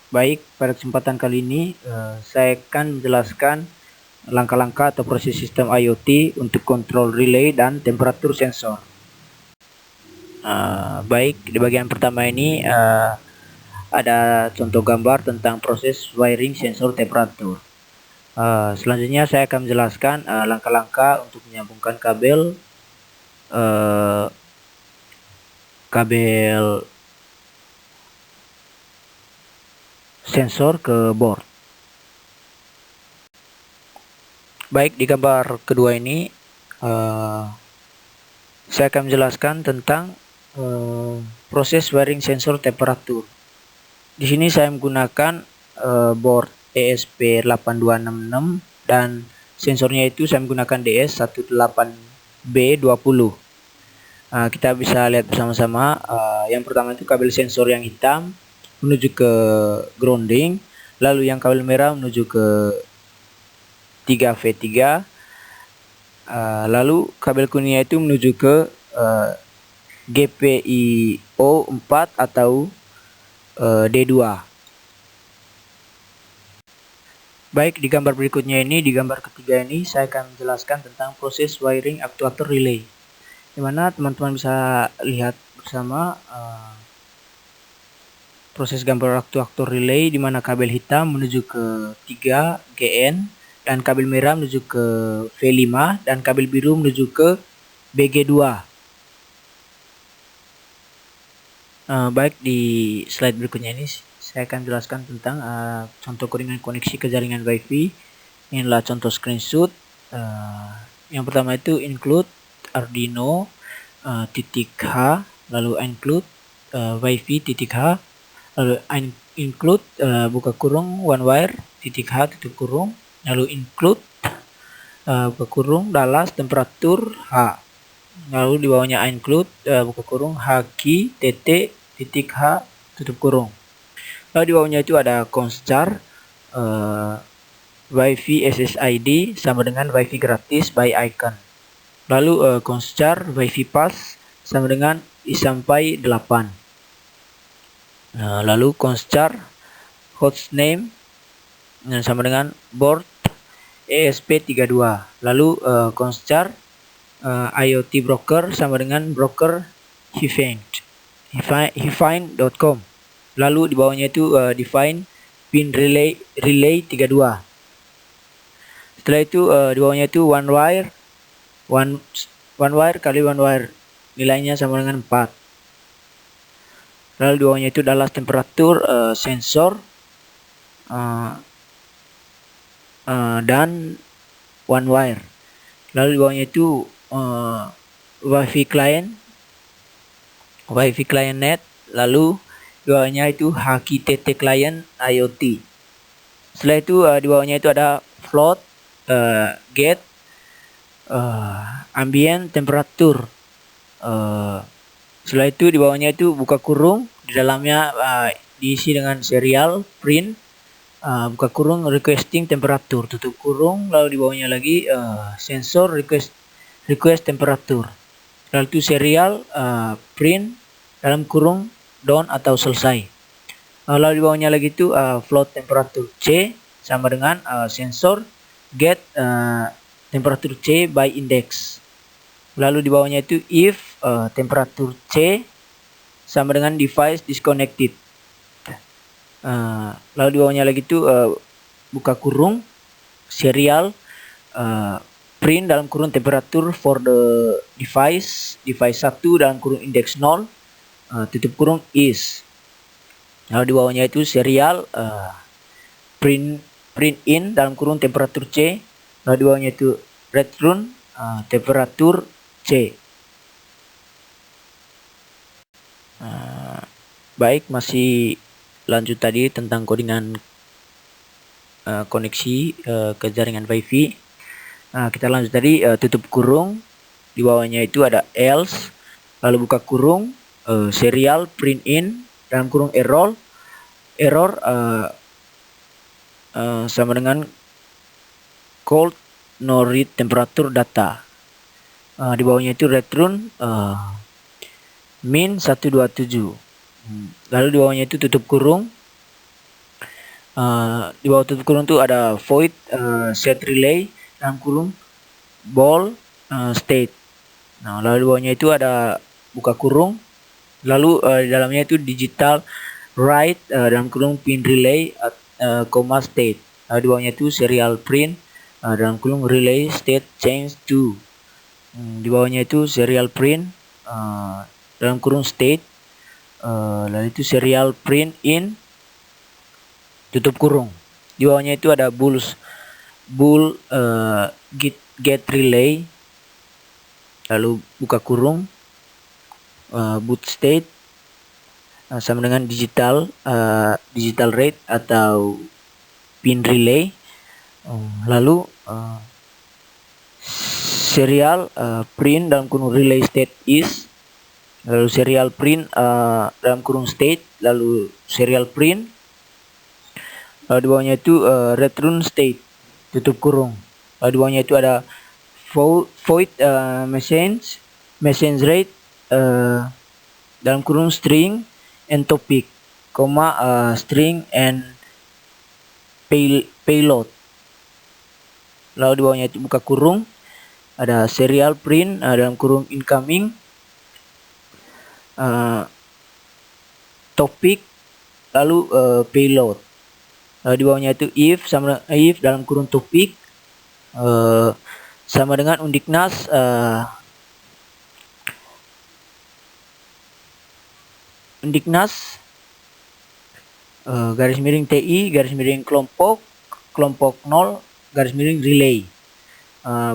Baik, pada kesempatan kali ini saya akan menjelaskan langkah-langkah atau proses sistem IoT untuk kontrol relay dan temperatur sensor. Baik, di bagian pertama ini ada contoh gambar tentang proses wiring sensor temperatur. Selanjutnya saya akan menjelaskan langkah-langkah untuk menyambungkan kabel sensor ke board. Baik, di gambar kedua ini saya akan menjelaskan tentang proses wiring sensor temperatur. Di sini saya menggunakan board ESP8266 dan sensornya itu saya menggunakan DS18B20. Kita bisa lihat bersama-sama. Yang pertama itu kabel sensor yang hitam menuju ke grounding, lalu yang kabel merah menuju ke 3V3, lalu kabel kuningnya itu menuju ke GPIO 4 atau D2. Baik, di gambar berikutnya ini, di gambar ketiga ini saya akan menjelaskan tentang proses wiring aktuator relay, di mana teman-teman bisa lihat bersama proses gambar aktuator relay, di mana kabel hitam menuju ke 3GN dan kabel merah menuju ke V5 dan kabel biru menuju ke BG2. Baik, di slide berikutnya ini saya akan jelaskan tentang contoh kodingan koneksi ke jaringan Wi-Fi. Inilah contoh screenshot. Yang pertama itu include Arduino titik H, lalu include Wi-Fi titik H, lalu include buka kurung one wire titik H tutup kurung, lalu include buka kurung Dallas temperatur H, lalu di bawahnya include buka kurung H key TT titik H tutup kurung. Lalu di bawahnya itu ada const-char Wi-Fi SSID sama dengan Wi-Fi gratis by icon. Lalu const-char Wi-Fi pass sama dengan I sampai 8. Lalu const-char hostname sama dengan board ESP32. Lalu const-char IoT broker sama dengan broker Hifine.com. Lalu di bawahnya itu define pin relay 32. Setelah itu di bawahnya itu one wire kali one wire, nilainya sama dengan 4. Lalu di bawahnya itu adalah temperatur sensor dan one wire. Lalu di bawahnya itu Wi-Fi client net, lalu di bawahnya itu HKTT client IoT. Setelah itu di bawahnya itu ada float get ambient temperatur. Setelah itu di bawahnya itu buka kurung, di dalamnya diisi dengan serial print buka kurung requesting temperatur tutup kurung, lalu di bawahnya lagi sensor request temperatur, lalu itu serial print dalam kurung down atau selesai. Lalu di bawahnya lagi itu float temperatur C sama dengan sensor get temperatur C by index. Lalu di bawahnya itu if temperatur C sama dengan device disconnected. Lalu di bawahnya lagi itu buka kurung serial print dalam kurung temperatur for the device 1 dalam kurung index 0 tutup kurung is. Lalu di bawahnya itu serial print in dalam kurung temperatur C. Lalu di bawahnya itu return temperatur C. Baik, masih lanjut tadi tentang kodingan koneksi ke jaringan Wi-Fi. Kita lanjut tadi tutup kurung, di bawahnya itu ada else, lalu buka kurung serial print in dalam kurung error sama dengan cold no read temperatur data. Di bawahnya itu return min 127. Lalu di bawahnya itu tutup kurung Di bawah tutup kurung itu ada void set relay dalam kurung ball state. Nah, lalu di bawahnya itu ada buka kurung, lalu di dalamnya itu digital write dalam kurung pin relay state. Lalu di bawahnya itu serial print dalam kurung relay state change to. Di bawahnya itu serial print dalam kurung state, lalu itu serial print in tutup kurung. Di bawahnya itu ada bool get relay, lalu buka kurung boot state sama dengan digital rate atau pin relay, lalu serial print dalam kurung relay state is, lalu serial print dalam kurung state, lalu serial print, lalu di bawahnya itu return state tutup kurung. Lalu di bawahnya itu ada void message rate dalam kurung string and topic, string and payload. Lalu di bawahnya itu buka kurung, ada serial print dalam kurung incoming, topic, lalu payload. Lalu di bawahnya itu if dalam kurung topic sama dengan undiknas garis miring TI garis miring kelompok 0 garis miring relay.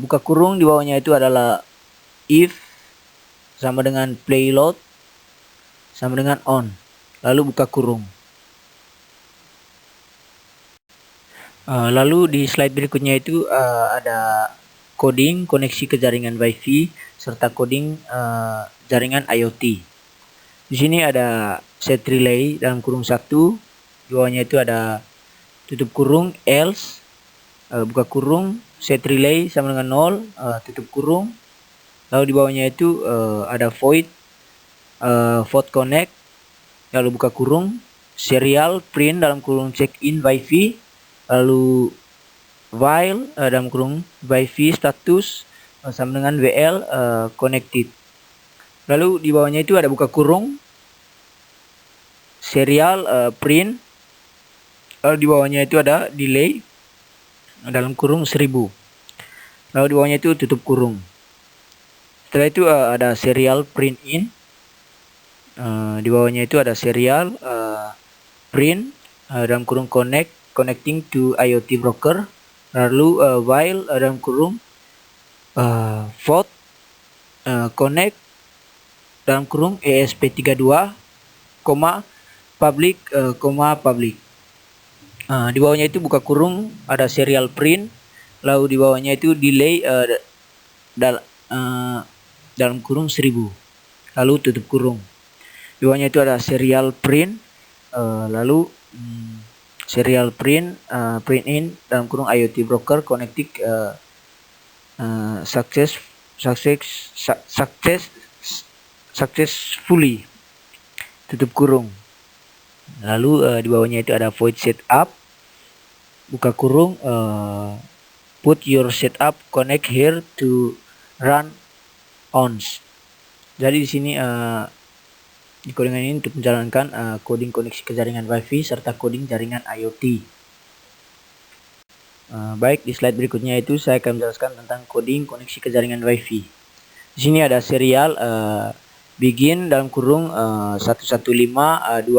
Buka kurung di bawahnya itu adalah if sama dengan payload sama dengan on, lalu buka kurung. Lalu di slide berikutnya itu ada coding koneksi ke jaringan Wi-Fi serta coding jaringan IoT. Di sini ada set relay dalam kurung 1, di bawahnya itu ada tutup kurung else, buka kurung set relay sama dengan 0, tutup kurung. Lalu di bawahnya itu ada void connect, lalu buka kurung serial print dalam kurung check in Wi-Fi, lalu while dalam kurung Wi-Fi status sama dengan WL connected. Lalu di bawahnya itu ada buka kurung serial print, lalu di bawahnya itu ada delay dalam kurung 1000. Lalu di bawahnya itu tutup kurung. Setelah itu ada serial print in, di bawahnya itu ada serial print dalam kurung connecting to IoT broker, lalu while dalam kurung vote connect dalam kurung ESP32, public, public. Di bawahnya itu buka kurung ada serial print, lalu di bawahnya itu delay dalam kurung 1000, lalu tutup kurung. Di bawahnya itu ada serial print, lalu serial print print in dalam kurung IoT broker connected successfully, tutup kurung. Lalu di bawahnya itu ada void setup, buka kurung put your setup connect here to run ons. Jadi di sini di codingan ini untuk menjalankan coding koneksi ke jaringan Wi-Fi serta coding jaringan IoT. Baik, di slide berikutnya itu saya akan menjelaskan tentang coding koneksi ke jaringan Wi-Fi. Di sini ada serial begin dalam kurung 115.200,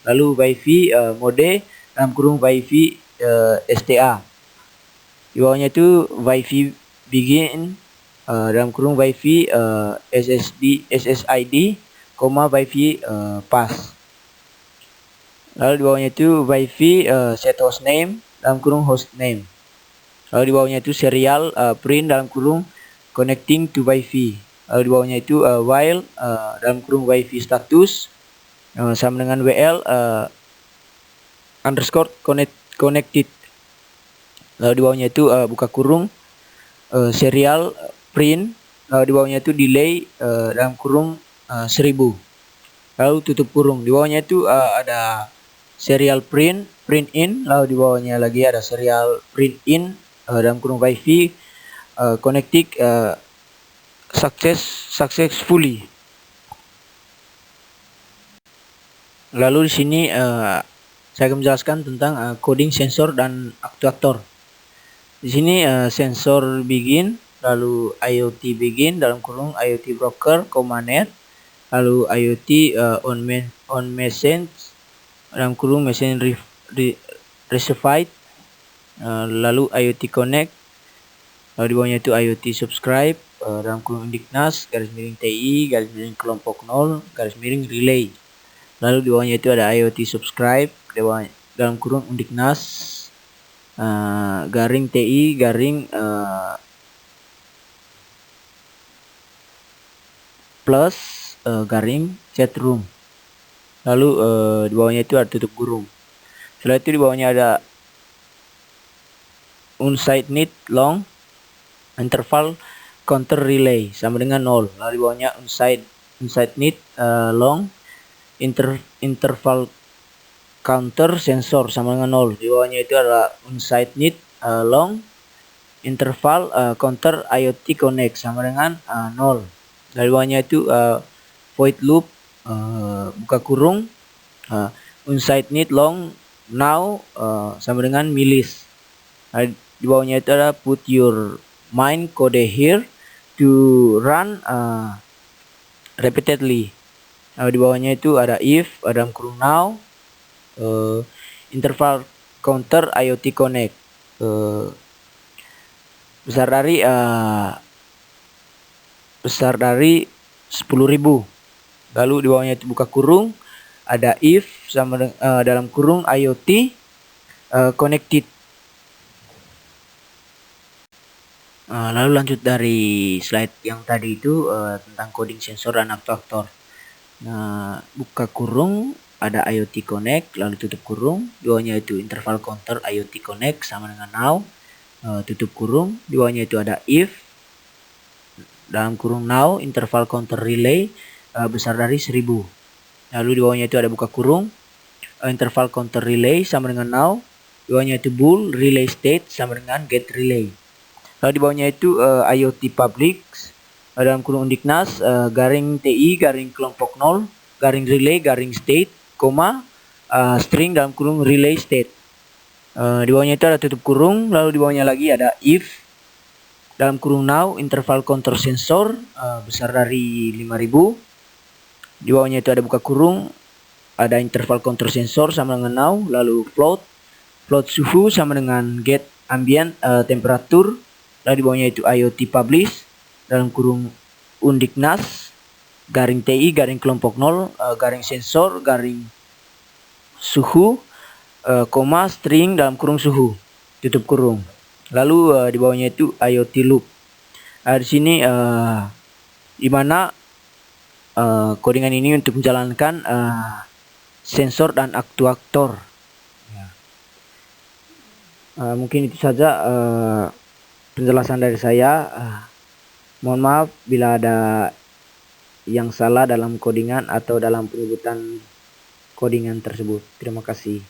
lalu Wi-Fi mode dalam kurung Wi-Fi STA. Di bawahnya itu Wi-Fi begin dalam kurung Wi-Fi SSID, Wi-Fi pass. Lalu di bawahnya itu Wi-Fi set host name dalam kurung host name. Lalu di bawahnya itu serial print dalam kurung connecting to Wi-Fi. Lalu di bawahnya itu while dalam kurung Wi-Fi status sama dengan WL underscore connected. Lalu di bawahnya itu buka kurung serial print, lalu di bawahnya itu delay dalam kurung 1000, lalu tutup kurung. Di bawahnya itu ada serial print print in, lalu di bawahnya lagi ada serial print in dalam kurung wifi connected successfully. Lalu di sini saya akan menjelaskan tentang coding sensor dan aktuator. Di sini sensor begin, lalu IoT begin dalam kurung IoT broker, net, lalu IoT on message dalam kurung message received, lalu IoT connect, lalu di bawahnya itu IoT subscribe dalam kurung Undiknas _TI kelompok 0 relay. Lalu di bawahnya itu ada IoT subscribe dalam kurung Undiknas TI plus chatroom. Lalu di bawahnya itu ada tutup kurung. Setelah itu di bawahnya ada onsite need long interval counter relay sama dengan 0. Lalu di bawahnya onsite need long interval counter sensor sama dengan 0. Di bawahnya itu ada onsite need long interval counter IoT connect sama dengan 0. Dari bawahnya itu void loop buka kurung onsite need long now sama dengan milis. Di bawahnya itu ada put your main code here to run repeatedly. Di bawahnya itu ada if dalam kurung now interval counter IoT connect besar dari 10.000. Lalu di bawahnya itu buka kurung ada if sama dalam kurung IoT connected. Lalu lanjut dari slide yang tadi itu tentang coding sensor dan aktuator. Buka kurung ada IoT connect, lalu tutup kurung, di bawahnya itu interval counter IoT connect sama dengan now, tutup kurung, di bawahnya itu ada if dalam kurung now interval counter relay besar dari 1000. Lalu di bawahnya itu ada buka kurung interval counter relay sama dengan now, di bawahnya itu bool relay state sama dengan get relay. Lalu di bawahnya itu IoT public dalam kurung Undiknas TI kelompok 0 relay state string dalam kurung relay state. Di bawahnya itu ada tutup kurung, lalu di bawahnya lagi ada if dalam kurung now interval counter sensor besar dari 5000. Di bawahnya itu ada buka kurung ada interval counter sensor sama dengan now, lalu float suhu sama dengan get ambient temperature. Lalu di bawahnya itu IoT publish dalam kurung Undiknas TI kelompok 0 sensor suhu string dalam kurung suhu tutup kurung. Lalu di bawahnya itu IoT loop. Di sini di mana codingan ini untuk menjalankan sensor dan aktuator. Mungkin itu saja penjelasan dari saya. Mohon maaf bila ada yang salah dalam codingan atau dalam penyebutan codingan tersebut. Terima kasih.